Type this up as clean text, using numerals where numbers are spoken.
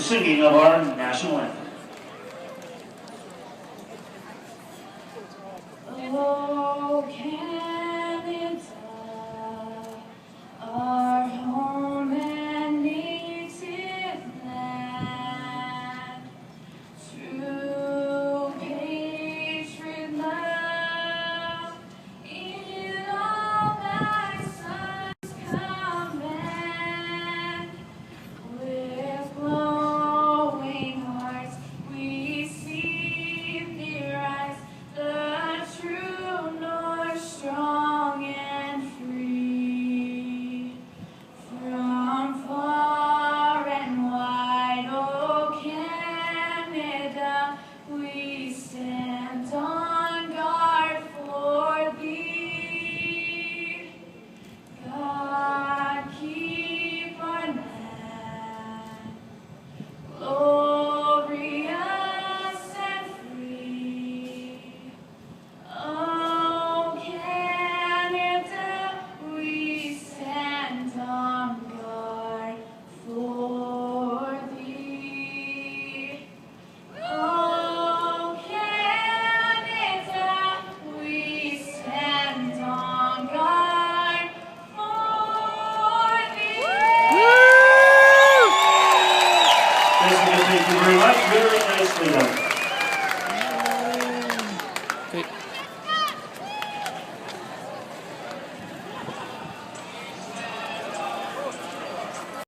singing of our national anthem. Oh, Canada, our home and native land, true patriot love, in all thy sons command, with glowing hearts we see thee rise, the true north, strong and free. From far and wide, O Canada, we stand on guard for thee. God keep our land glorious and free. Oh, Canada, we stand on guard for thee. Oh, Canada, we stand on guard for thee. Thank you very much. Very nicely done.